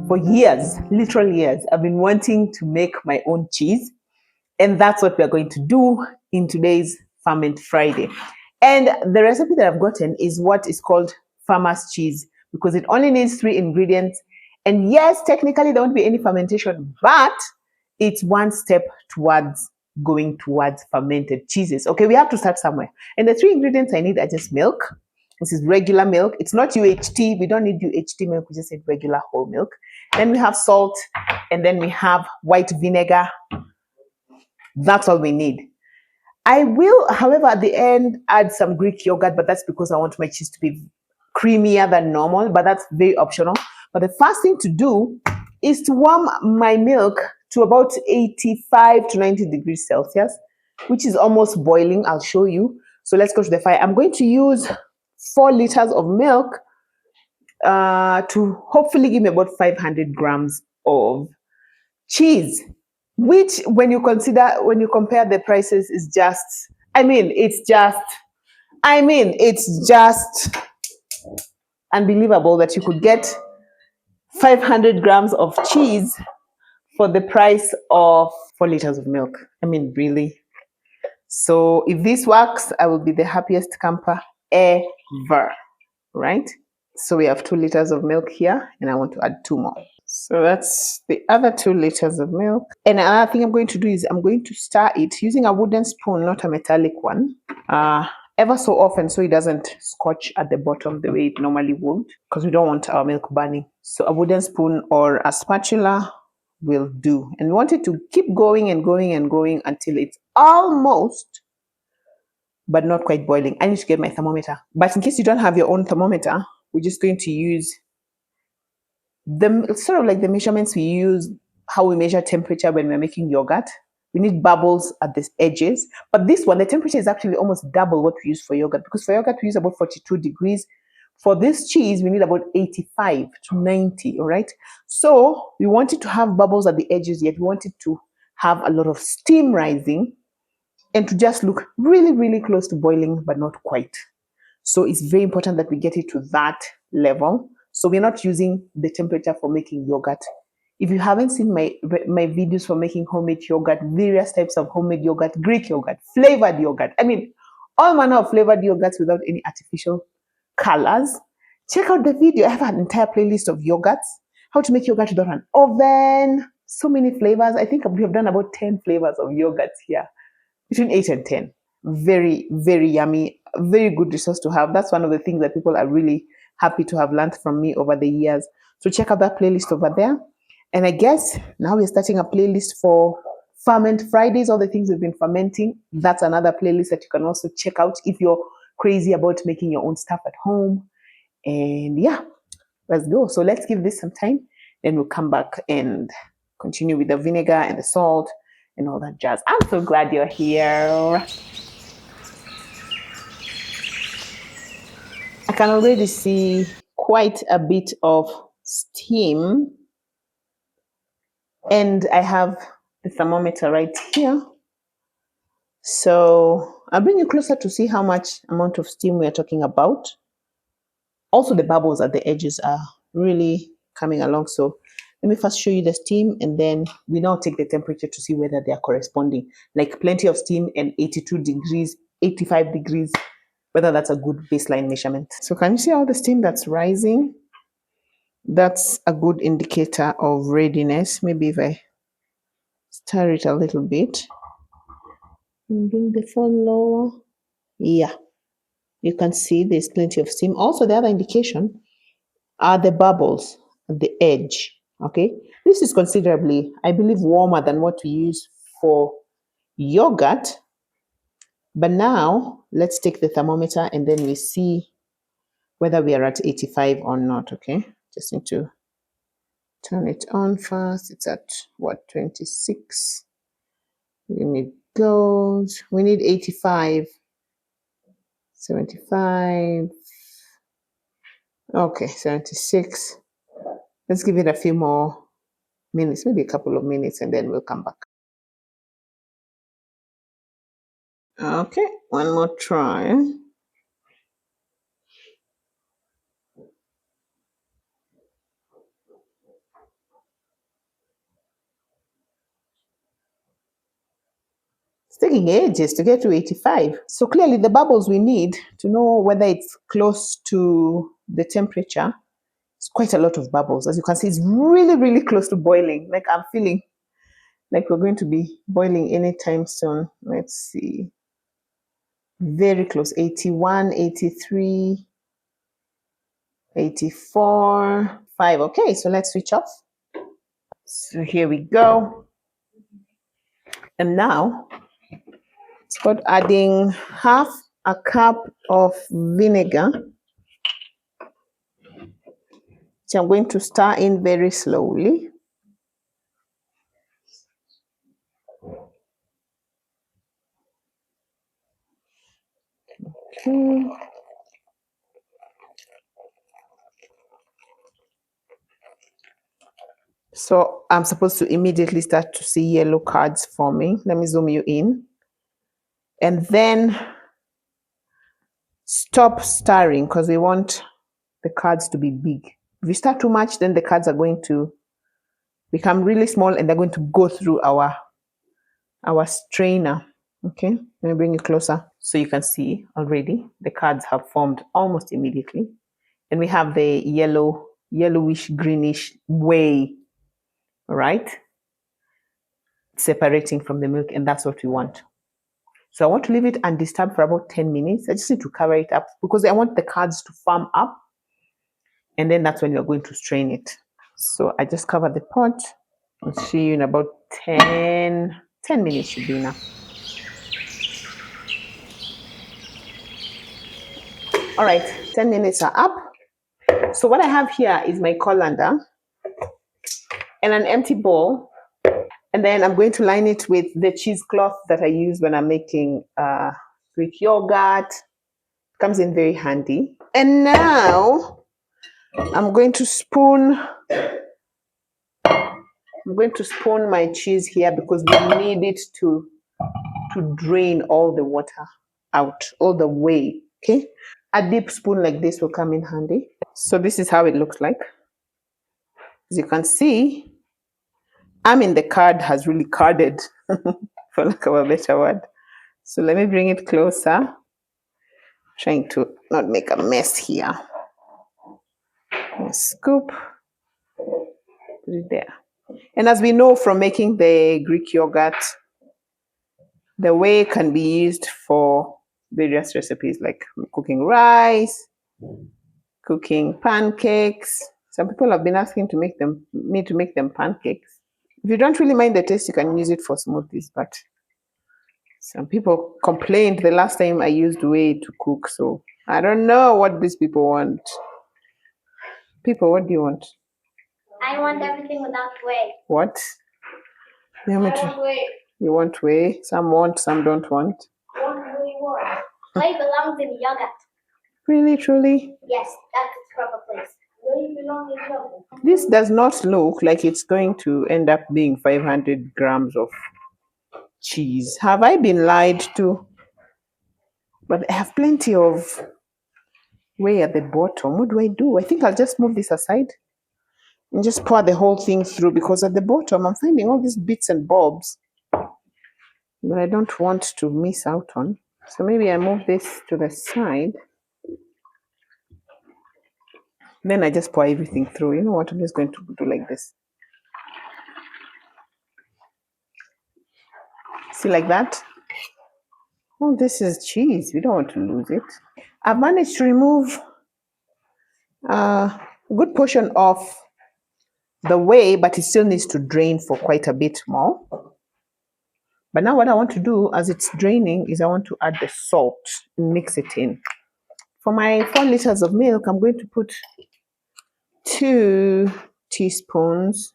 for years, literal years, I've been wanting to make my own cheese. And that's what we're going to do in today's Ferment Friday. And the recipe that I've gotten is what is called farmer's cheese, because it only needs 3 ingredients. And yes, technically there won't be any fermentation, but it's one step towards going towards fermented cheeses. Okay, we have to start somewhere. And the 3 ingredients I need are just milk. This is regular milk. It's not UHT. We don't need UHT milk. We just need regular whole milk. Then we have salt, and then we have white vinegar. That's all we need. I will, however, at the end add some Greek yogurt, but that's because I want my cheese to be creamier than normal, but that's very optional. But the first thing to do is to warm my milk to about 85 to 90 degrees Celsius, which is almost boiling. I'll show you. So let's go to the fire. I'm going to use 4 liters of milk to hopefully give me about 500 grams of cheese, which when you compare the prices is just, it's just unbelievable that you could get 500 grams of cheese for the price of 4 liters of milk. Really. So if this works, I will be the happiest camper ever, right? So we have 2 liters of milk here, and I want to add 2 more. So that's the other 2 liters of milk. And another thing I'm going to do is I'm going to stir it using a wooden spoon, not a metallic one, ever so often, so it doesn't scorch at the bottom the way it normally would, because we don't want our milk burning. So a wooden spoon or a spatula will do. And we want it to keep going and going and going until it's almost, but not quite boiling. I need to get my thermometer. But in case you don't have your own thermometer, we're just going to use sort of like the measurements we use, how we measure temperature when we're making yogurt. We need bubbles at the edges. But this one, the temperature is actually almost double what we use for yogurt, because for yogurt we use about 42 degrees. For this cheese, we need about 85 to 90, all right? So we wanted to have bubbles at the edges, yet we wanted to have a lot of steam rising and to just look really, really close to boiling, but not quite. So it's very important that we get it to that level. So we're not using the temperature for making yogurt. If you haven't seen my videos for making homemade yogurt, various types of homemade yogurt, Greek yogurt, flavored yogurt, all manner of flavored yogurts without any artificial colors, check out the video. I have an entire playlist of yogurts, how to make yogurt without an oven, so many flavors. I think we have done about 10 flavors of yogurts here, between 8 and 10. Very, very yummy, very good resource to have. That's one of the things that people are really happy to have learned from me over the years. So check out that playlist over there. And I guess now we're starting a playlist for Ferment Fridays, all the things we've been fermenting. That's another playlist that you can also check out if you're crazy about making your own stuff at home. And yeah, let's go. So let's give this some time, then we'll come back and continue with the vinegar and the salt and all that jazz. I'm so glad you're here. I can already see quite a bit of steam, and I have the thermometer right here. So I'll bring you closer to see how much amount of steam we are talking about. Also, the bubbles at the edges are really coming along. So let me first show you the steam, and then we now take the temperature to see whether they are corresponding. Like plenty of steam and 82 degrees, 85 degrees, whether that's a good baseline measurement. So can you see all the steam that's rising? That's a good indicator of readiness. Maybe if I stir it a little bit and bring the phone lower. Yeah, you can see there's plenty of steam. Also, the other indication are the bubbles at the edge. Okay, this is considerably, I believe, warmer than what we use for yogurt. But now let's take the thermometer and then we see whether we are at 85 or not. Okay, just need to turn it on first. It's at what, 26? We need those. We need 85, 75. Okay, 76. Let's give it a few more minutes, maybe a couple of minutes, and then we'll come back. Okay, one more try. taking ages to get to 85. So clearly the bubbles we need to know whether it's close to the temperature, it's quite a lot of bubbles. As you can see, it's really, really close to boiling. Like I'm feeling like we're going to be boiling anytime soon. Let's see. Very close. 81, 83, 84, 5. Okay, so let's switch off. So here we go. And now it's about adding half a cup of vinegar, which I'm going to stir in very slowly. Okay. So I'm supposed to immediately start to see yellow curds forming. Let me zoom you in. And then stop stirring because we want the curds to be big. If you stir too much, then the curds are going to become really small and they're going to go through our strainer. Okay, let me bring it closer so you can see already the curds have formed almost immediately. And we have the yellowish, greenish whey, right? Separating from the milk, and that's what we want. So I want to leave it undisturbed for about 10 minutes. I just need to cover it up because I want the curds to firm up. And then that's when you're going to strain it. So I just cover the pot. I'll see you in about 10 minutes should be enough. All right, 10 minutes are up. So what I have here is my colander and an empty bowl. And then I'm going to line it with the cheesecloth that I use when I'm making Greek yogurt. Comes in very handy. And now I'm going to spoon my cheese here because we need it to drain all the water out all the way. Okay, a deep spoon like this will come in handy. So this is how it looks like. As you can see, the curd has really curded, for lack of a better word. So let me bring it closer. Trying to not make a mess here. Scoop, put it there. And as we know from making the Greek yogurt, the whey can be used for various recipes like cooking rice, cooking pancakes. Some people have been asking me to make them pancakes. If you don't really mind the taste, you can use it for smoothies, but some people complained the last time I used whey to cook, so I don't know what these people want. People, what do you want? I want everything without whey. What? I want whey. You want whey? Some want, some don't want. Whey belongs in yogurt. Really, truly? Yes, that's its proper place. Whey belongs in yogurt. This does not look like it's going to end up being 500 grams of cheese. Have I been lied to? But I have plenty of whey at the bottom. What do I do? I think I'll just move this aside and just pour the whole thing through because at the bottom I'm finding all these bits and bobs that I don't want to miss out on. So maybe I move this to the side. Then I just pour everything through. You know what? I'm just going to do like this. See, like that? Oh, this is cheese. We don't want to lose it. I've managed to remove a good portion of the whey, but it still needs to drain for quite a bit more. But now what I want to do as it's draining is I want to add the salt and mix it in. For my 4 liters of milk, I'm going to put 2 teaspoons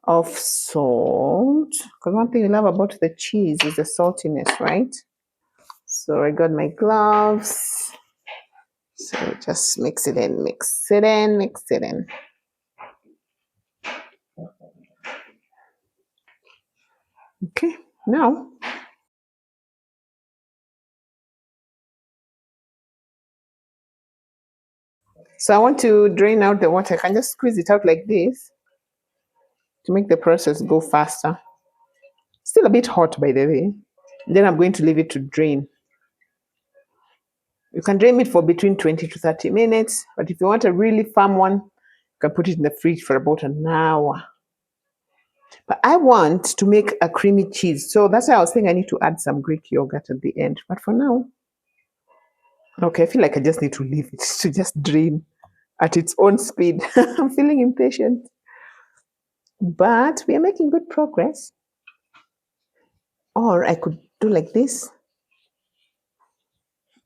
of salt. Because one thing I love about the cheese is the saltiness, right? So I got my gloves. So just mix it in, mix it in, mix it in. Okay, now so I want to drain out the water. I can just squeeze it out like this to make the process go faster. Still a bit hot, by the way. Then I'm going to leave it to drain. You can drain it for between 20 to 30 minutes, but if you want a really firm one, you can put it in the fridge for about an hour. But I want to make a creamy cheese, so that's why I was saying I need to add some Greek yogurt at the end. But for now, okay, I feel like I just need to leave it to just drain at its own speed. I'm feeling impatient. But we are making good progress. Or I could do like this,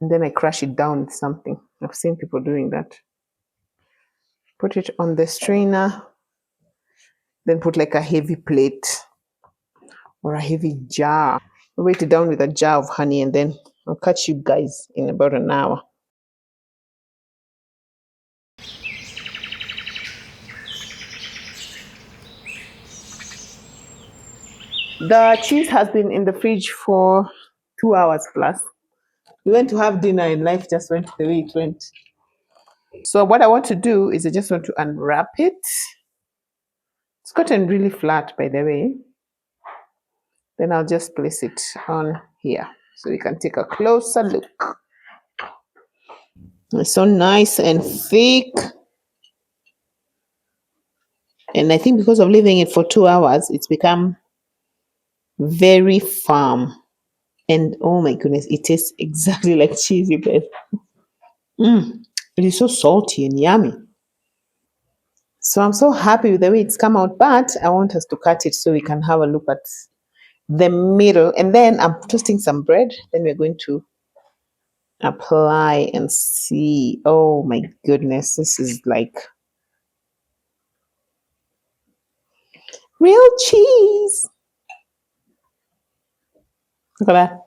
and then I crush it down with something. I've seen people doing that. Put it on the strainer, then put like a heavy plate or a heavy jar. Weight it down with a jar of honey, and then I'll catch you guys in about an hour. The cheese has been in the fridge for 2 hours plus. We went to have dinner and life just went the way it went. So what I want to do is I just want to unwrap it. It's gotten really flat, by the way. Then I'll just place it on here so you can take a closer look. It's so nice and thick. And I think because of leaving it for 2 hours, it's become very firm. And oh my goodness, it tastes exactly like cheese, you guys. It is so salty and yummy. So I'm so happy with the way it's come out, but I want us to cut it so we can have a look at the middle. And then I'm toasting some bread. Then we're going to apply and see. Oh my goodness, this is like real cheese. Look at that.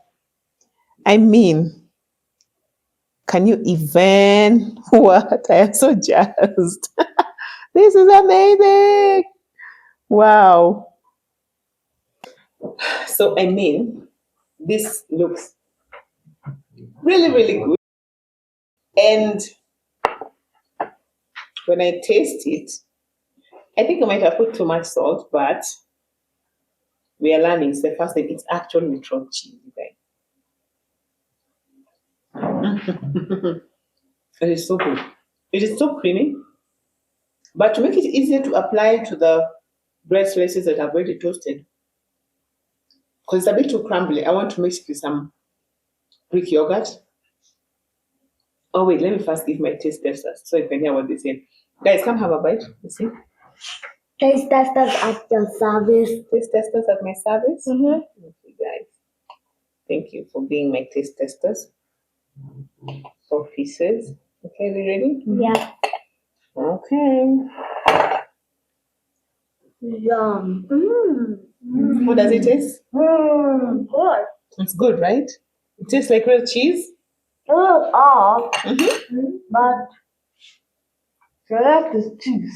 I mean, can you even? What? I am so jazzed. This is amazing. Wow. So, I mean, this looks really, really good. And when I taste it, I think I might have put too much salt, but we are learning. It's the first time it's actually neutral cheese, guys. It is so good. It is so creamy. But to make it easier to apply to the bread slices that I've already toasted, because it's a bit too crumbly, I want to mix it with some Greek yogurt. Oh wait, let me first give my taste testers so you can hear what they say. Guys, come have a bite. You see? Taste testers at your service. Taste testers at my service. Mm-hmm. Okay, guys. Thank you for being my taste testers. 4 pieces. Okay, we ready? Yeah. Okay. Yum. How does it taste? Good. It's good, right? It tastes like real cheese. A little off, Mm-hmm. but I like this cheese.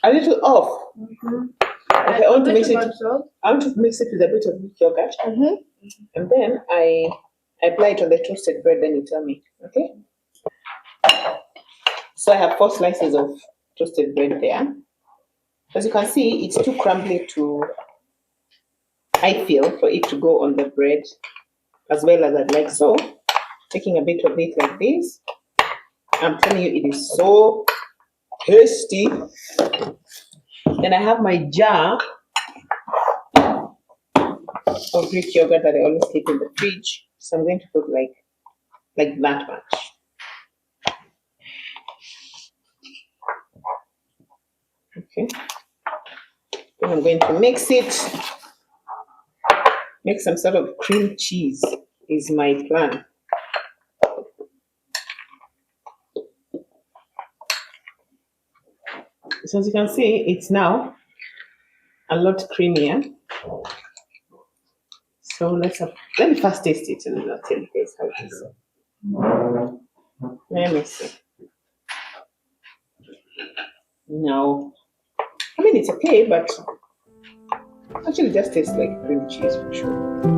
A little off. Mm-hmm. Okay, I want to mix it. I want to mix it with a bit of Greek yogurt, Mm-hmm. and then I apply it on the toasted bread. Then you tell me, okay? So I have 4 slices of toasted bread there. As you can see, it's too crumbly to, I feel, for it to go on the bread as well as I'd like. So, taking a bit of it like this, I'm telling you, it is so tasty. Then I have my jar of Greek yogurt that I always keep in the fridge. So I'm going to put like that much. Okay. Then I'm going to mix it. Make some sort of cream cheese is my plan. So as you can see, it's now a lot creamier. So let me first taste it and then I'll tell you guys how it is. Let me see. No. I mean, it's okay, but actually it just tastes like cream cheese for sure.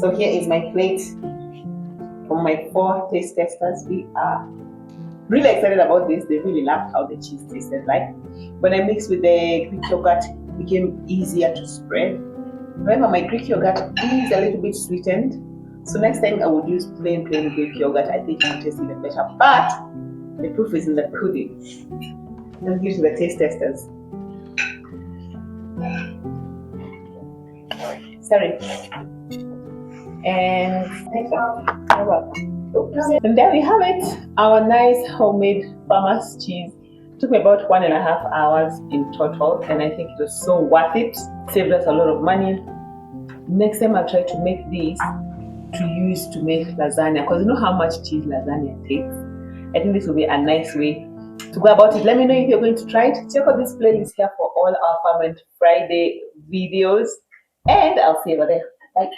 So here is my plate from my 4 taste testers. We are really excited about this. They really loved how the cheese tasted like. When I mixed with the Greek yogurt, it became easier to spread. Remember, my Greek yogurt is a little bit sweetened. So next time I would use plain Greek yogurt. I think it will taste even better. But the proof is in the pudding. Let's get to the taste testers. Sorry. And there we have it. Our nice homemade farmer's cheese. It took me about 1.5 hours in total, and I think it was so worth it. Saved us a lot of money. Next time I'll try to make this to use to make lasagna, because you know how much cheese lasagna takes. I think this will be a nice way to go about it. Let me know if you're going to try it. Check out this playlist here for all our Farm and Friday videos, and I'll see you over there. Bye.